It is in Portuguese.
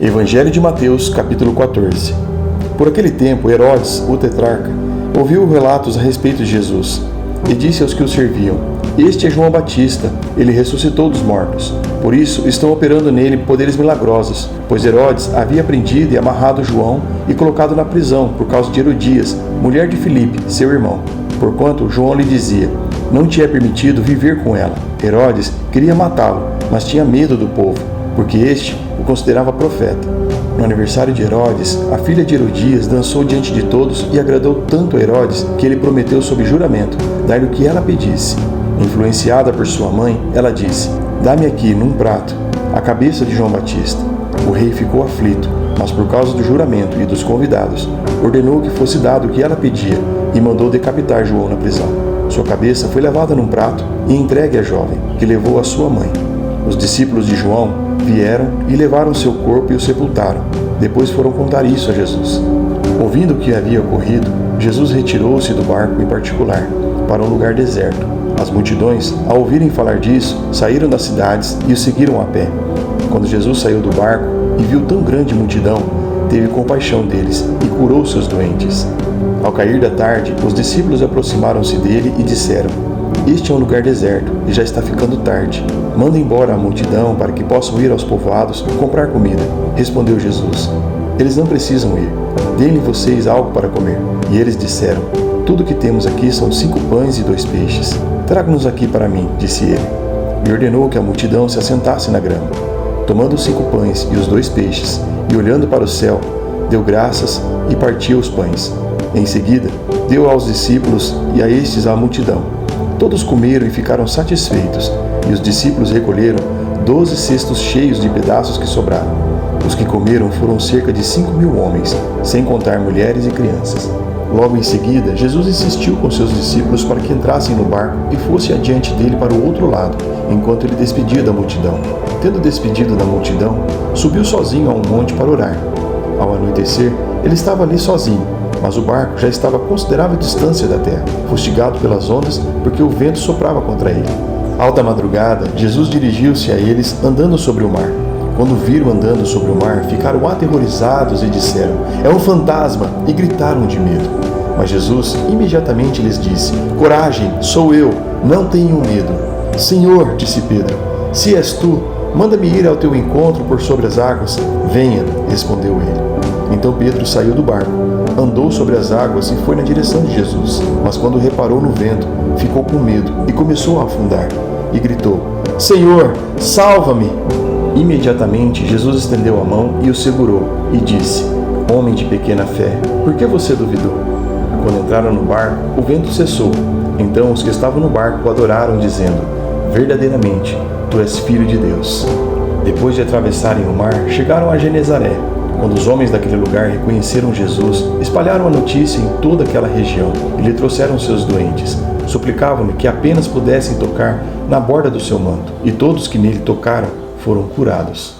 Evangelho de Mateus, capítulo 14. Por aquele tempo, Herodes, o tetrarca, ouviu relatos a respeito de Jesus e disse aos que o serviam: "Este é João Batista, ele ressuscitou dos mortos. Por isso estão operando nele poderes milagrosos, pois Herodes havia prendido e amarrado João e colocado na prisão por causa de Herodias, mulher de Filipe, seu irmão, porquanto João lhe dizia: não te é permitido viver com ela." Herodes queria matá-lo, mas tinha medo do povo, porque este o considerava profeta. No aniversário de Herodes, a filha de Herodias dançou diante de todos e agradou tanto a Herodes que ele prometeu sob juramento dar-lhe o que ela pedisse. Influenciada por sua mãe, ela disse: "Dá-me aqui, num prato, a cabeça de João Batista." O rei ficou aflito, mas por causa do juramento e dos convidados, ordenou que fosse dado o que ela pedia e mandou decapitar João na prisão. Sua cabeça foi levada num prato e entregue à jovem, que levou a sua mãe. Os discípulos de João vieram e levaram seu corpo e o sepultaram. Depois foram contar isso a Jesus. Ouvindo o que havia ocorrido, Jesus retirou-se do barco em particular, para um lugar deserto. As multidões, ao ouvirem falar disso, saíram das cidades e o seguiram a pé. Quando Jesus saiu do barco e viu tão grande multidão, teve compaixão deles e curou seus doentes. Ao cair da tarde, os discípulos aproximaram-se dele e disseram: "Este é um lugar deserto e já está ficando tarde. Manda embora a multidão para que possam ir aos povoados comprar comida." Respondeu Jesus: "Eles não precisam ir. Deem-lhe vocês algo para comer." E eles disseram: "Tudo o que temos aqui são 5 pães e 2 peixes. Traga-nos aqui para mim", disse ele. E ordenou que a multidão se assentasse na grama. Tomando os 5 pães e os 2 peixes, e olhando para o céu, deu graças e partiu os pães. Em seguida, deu aos discípulos e a estes à multidão. Todos comeram e ficaram satisfeitos, e os discípulos recolheram 12 cestos cheios de pedaços que sobraram. Os que comeram foram cerca de 5.000 homens, sem contar mulheres e crianças. Logo em seguida, Jesus insistiu com seus discípulos para que entrassem no barco e fosse adiante dele para o outro lado, enquanto ele despedia da multidão. Tendo despedido da multidão, subiu sozinho a um monte para orar. Ao anoitecer, ele estava ali sozinho, mas o barco já estava a considerável distância da terra, fustigado pelas ondas, porque o vento soprava contra ele. Alta madrugada, Jesus dirigiu-se a eles andando sobre o mar. Quando o viram andando sobre o mar, ficaram aterrorizados e disseram: "É um fantasma!" e gritaram de medo. Mas Jesus imediatamente lhes disse: "Coragem, sou eu, não tenham medo." "Senhor", disse Pedro, "se és tu, manda-me ir ao teu encontro por sobre as águas." "Venha", respondeu ele. Então Pedro saiu do barco, andou sobre as águas e foi na direção de Jesus. Mas quando reparou no vento, ficou com medo e começou a afundar. E gritou: "Senhor, salva-me!" Imediatamente Jesus estendeu a mão e o segurou e disse: "Homem de pequena fé, por que você duvidou?" Quando entraram no barco, o vento cessou. Então os que estavam no barco o adoraram, dizendo: "Verdadeiramente, tu és filho de Deus." Depois de atravessarem o mar, chegaram a Genezaré. Quando os homens daquele lugar reconheceram Jesus, espalharam a notícia em toda aquela região e lhe trouxeram seus doentes. Suplicavam-lhe que apenas pudessem tocar na borda do seu manto, e todos que nele tocaram foram curados.